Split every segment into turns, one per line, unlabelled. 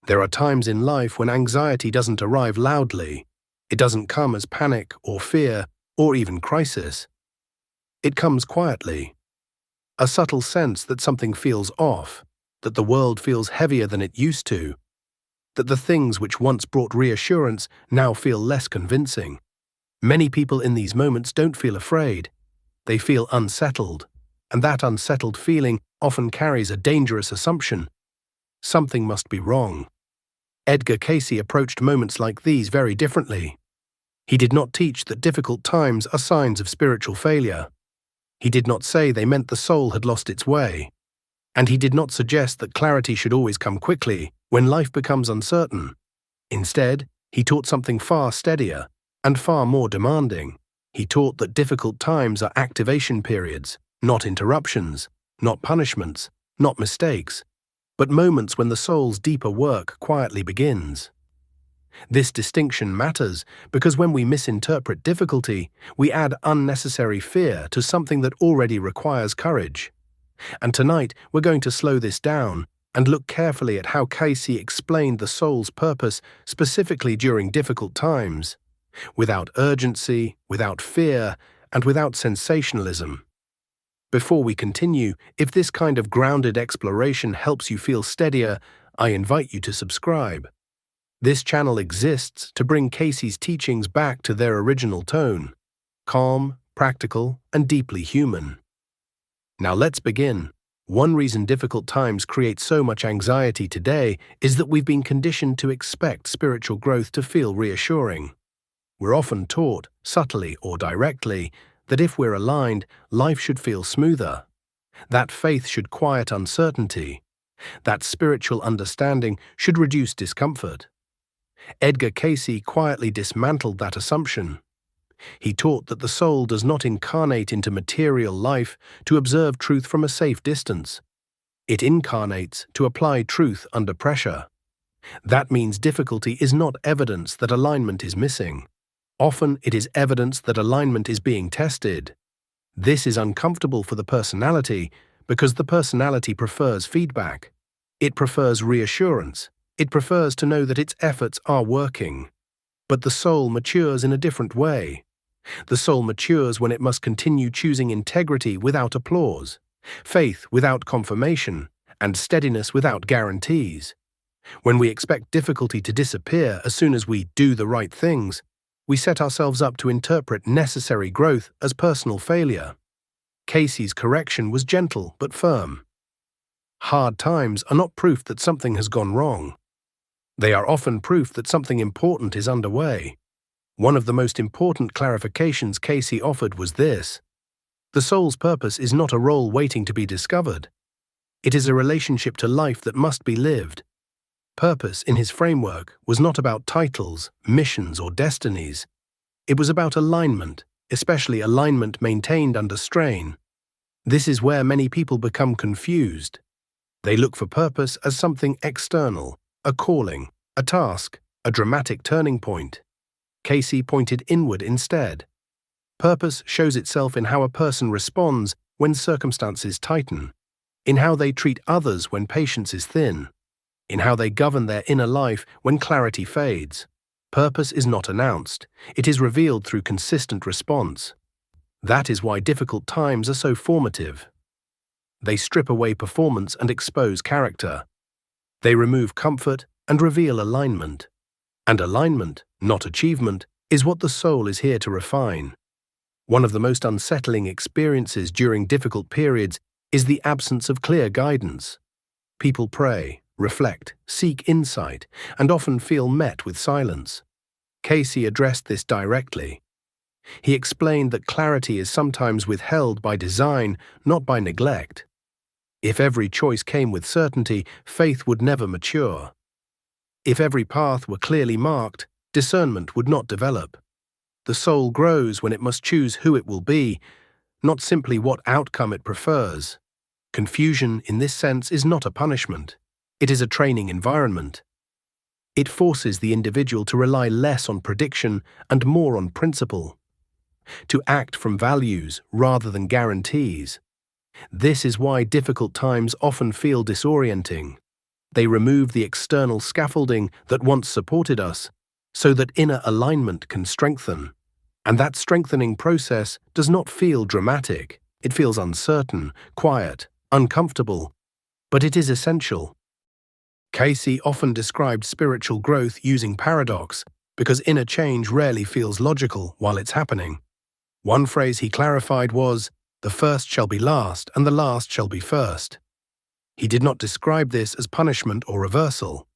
There are times in life when anxiety doesn't arrive loudly. It doesn't come as panic or fear or even crisis. It comes quietly. A subtle sense that something feels off, that the world feels heavier than it used to, that the things which once brought reassurance now feel less convincing. Many people in these moments don't feel afraid. They feel unsettled, and that unsettled feeling often carries a dangerous assumption. Something must be wrong. Edgar Cayce approached moments like these very differently. He did not teach that difficult times are signs of spiritual failure. He did not say they meant the soul had lost its way. And he did not suggest that clarity should always come quickly when life becomes uncertain. Instead, he taught something far steadier and far more demanding. He taught that difficult times are activation periods, not interruptions, not punishments, not mistakes, but moments when the soul's deeper work quietly begins. This distinction matters because when we misinterpret difficulty, we add unnecessary fear to something that already requires courage. And tonight, we're going to slow this down and look carefully at how Cayce explained the soul's purpose specifically during difficult times, without urgency, without fear, and without sensationalism. Before we continue, if this kind of grounded exploration helps you feel steadier, I invite you to subscribe. This channel exists to bring Cayce's teachings back to their original tone: calm, practical, and deeply human. Now let's begin. One reason difficult times create so much anxiety today is that we've been conditioned to expect spiritual growth to feel reassuring. We're often taught, subtly or directly, that if we're aligned, life should feel smoother. That faith should quiet uncertainty. That spiritual understanding should reduce discomfort. Edgar Cayce quietly dismantled that assumption. He taught that the soul does not incarnate into material life to observe truth from a safe distance. It incarnates to apply truth under pressure. That means difficulty is not evidence that alignment is missing. Often it is evidence that alignment is being tested. This is uncomfortable for the personality because the personality prefers feedback. It prefers reassurance. It prefers to know that its efforts are working. But the soul matures in a different way. The soul matures when it must continue choosing integrity without applause, faith without confirmation, and steadiness without guarantees. When we expect difficulty to disappear as soon as we do the right things, we set ourselves up to interpret necessary growth as personal failure. Cayce's correction was gentle but firm. Hard times are not proof that something has gone wrong. They are often proof that something important is underway. One of the most important clarifications Cayce offered was this: the soul's purpose is not a role waiting to be discovered. It is a relationship to life that must be lived. Purpose, in his framework, was not about titles, missions, or destinies. It was about alignment, especially alignment maintained under strain. This is where many people become confused. They look for purpose as something external, a calling, a task, a dramatic turning point. Cayce pointed inward instead. Purpose shows itself in how a person responds when circumstances tighten, in how they treat others when patience is thin, in how they govern their inner life when clarity fades. Purpose is not announced. It is revealed through consistent response. That is why difficult times are so formative. They strip away performance and expose character. They remove comfort and reveal alignment. And alignment, not achievement, is what the soul is here to refine. One of the most unsettling experiences during difficult periods is the absence of clear guidance. People pray, reflect, seek insight, and often feel met with silence. Cayce addressed this directly. He explained that clarity is sometimes withheld by design, not by neglect. If every choice came with certainty, faith would never mature. If every path were clearly marked, discernment would not develop. The soul grows when it must choose who it will be, not simply what outcome it prefers. Confusion, in this sense, is not a punishment. It is a training environment. It forces the individual to rely less on prediction and more on principle, to act from values rather than guarantees. This is why difficult times often feel disorienting. They remove the external scaffolding that once supported us, so that inner alignment can strengthen. And that strengthening process does not feel dramatic. It feels uncertain, quiet, uncomfortable, but it is essential. Cayce often described spiritual growth using paradox because inner change rarely feels logical while it's happening. One phrase he clarified was, "The first shall be last, and the last shall be first." He did not describe this as punishment or reversal.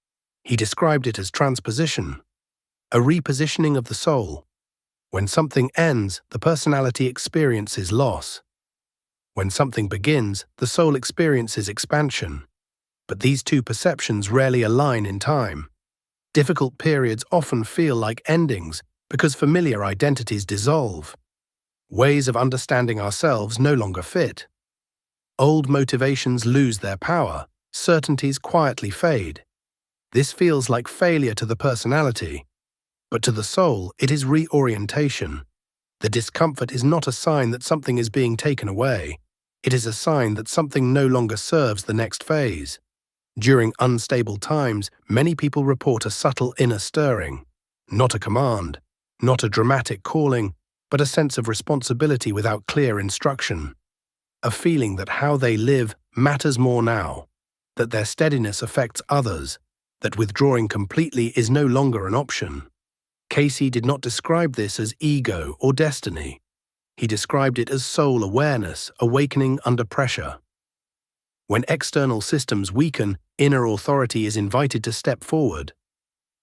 He described it as transposition, a repositioning of the soul. When something ends, the personality experiences loss. When something begins, the soul experiences expansion. But these two perceptions rarely align in time. Difficult periods often feel like endings because familiar identities dissolve. Ways of understanding ourselves no longer fit. Old motivations lose their power, certainties quietly fade. This feels like failure to the personality, but to the soul it is reorientation. The discomfort is not a sign that something is being taken away. It is a sign that something no longer serves the next phase. During unstable times, many people report a subtle inner stirring, not a command, not a dramatic calling, but a sense of responsibility without clear instruction. A feeling that how they live matters more now, that their steadiness affects others, that withdrawing completely is no longer an option. Cayce did not describe this as ego or destiny. He described it as soul awareness, awakening under pressure. When external systems weaken, inner authority is invited to step forward.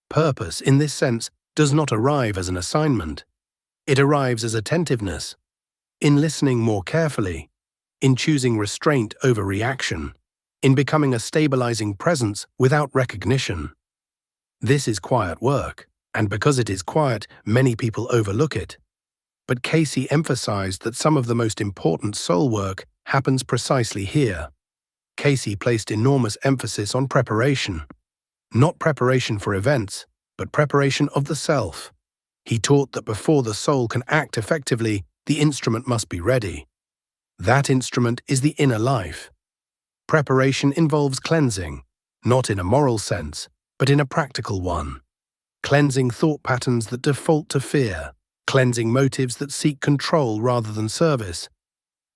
Purpose, in this sense, does not arrive as an assignment. It arrives as attentiveness, in listening more carefully, in choosing restraint over reaction, in becoming a stabilizing presence without recognition. This is quiet work, and because it is quiet, many people overlook it. But Cayce emphasized that some of the most important soul work happens precisely here. Cayce placed enormous emphasis on preparation. Not preparation for events, but preparation of the self. He taught that before the soul can act effectively, the instrument must be ready. That instrument is the inner life. Preparation involves cleansing, not in a moral sense, but in a practical one. Cleansing thought patterns that default to fear, cleansing motives that seek control rather than service,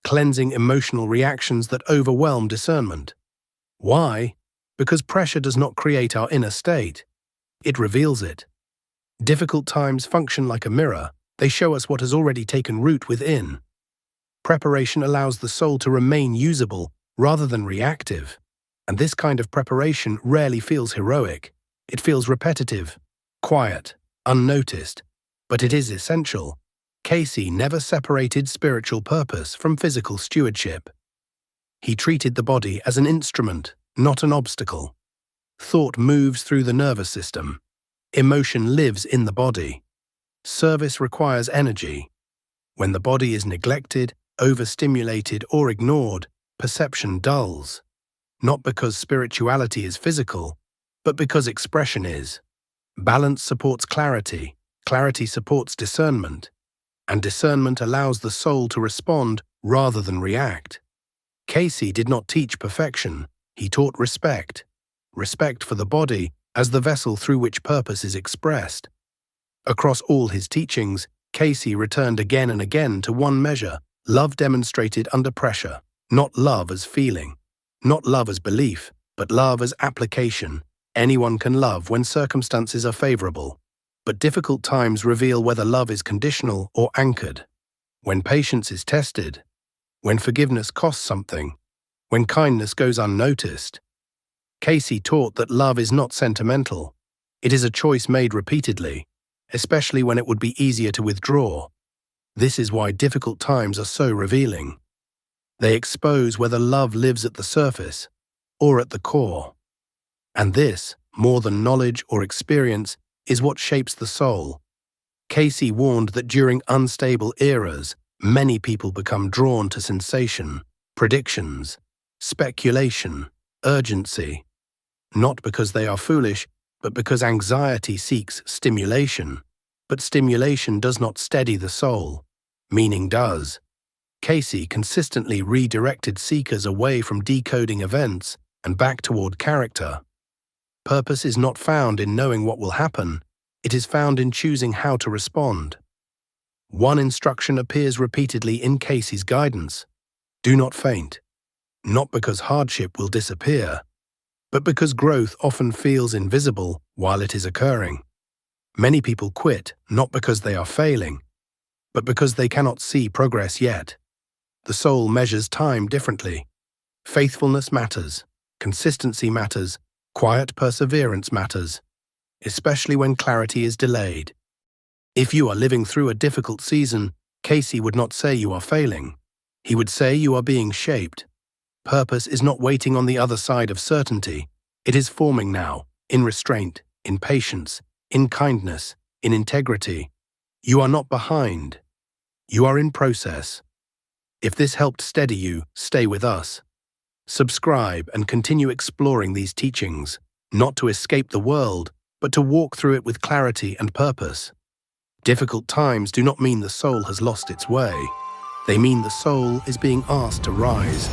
cleansing emotional reactions that overwhelm discernment. Why? Because pressure does not create our inner state. It reveals it. Difficult times function like a mirror. They show us what has already taken root within. Preparation allows the soul to remain usable rather than reactive. And this kind of preparation rarely feels heroic. It feels repetitive, quiet, unnoticed. But it is essential. Cayce never separated spiritual purpose from physical stewardship. He treated the body as an instrument, not an obstacle. Thought moves through the nervous system. Emotion lives in the body. Service requires energy. When the body is neglected, overstimulated, or ignored, perception dulls. Not because spirituality is physical, but because expression is. Balance supports clarity, clarity supports discernment, and discernment allows the soul to respond rather than react. Cayce did not teach perfection, he taught respect. Respect for the body as the vessel through which purpose is expressed. Across all his teachings, Cayce returned again and again to one measure: love demonstrated under pressure. Not love as feeling, not love as belief, but love as application. Anyone can love when circumstances are favorable, but difficult times reveal whether love is conditional or anchored. When patience is tested, when forgiveness costs something, when kindness goes unnoticed. Cayce taught that love is not sentimental. It is a choice made repeatedly, especially when it would be easier to withdraw. This is why difficult times are so revealing. They expose whether love lives at the surface or at the core. And this, more than knowledge or experience, is what shapes the soul. Cayce warned that during unstable eras, many people become drawn to sensation, predictions, speculation, urgency. Not because they are foolish, but because anxiety seeks stimulation. But stimulation does not steady the soul. Meaning does. Cayce consistently redirected seekers away from decoding events and back toward character. Purpose is not found in knowing what will happen. It is found in choosing how to respond. One instruction appears repeatedly in Cayce's guidance. Do not faint. Not because hardship will disappear, but because growth often feels invisible while it is occurring. Many people quit not because they are failing, but because they cannot see progress yet. The soul measures time differently. Faithfulness matters, consistency matters, quiet perseverance matters, especially when clarity is delayed. If you are living through a difficult season, Cayce would not say you are failing. He would say you are being shaped. Purpose is not waiting on the other side of certainty. It is forming now, in restraint, in patience, in kindness, in integrity. You are not behind. You are in process. If this helped steady you, stay with us. Subscribe and continue exploring these teachings, not to escape the world, but to walk through it with clarity and purpose. Difficult times do not mean the soul has lost its way. They mean the soul is being asked to rise.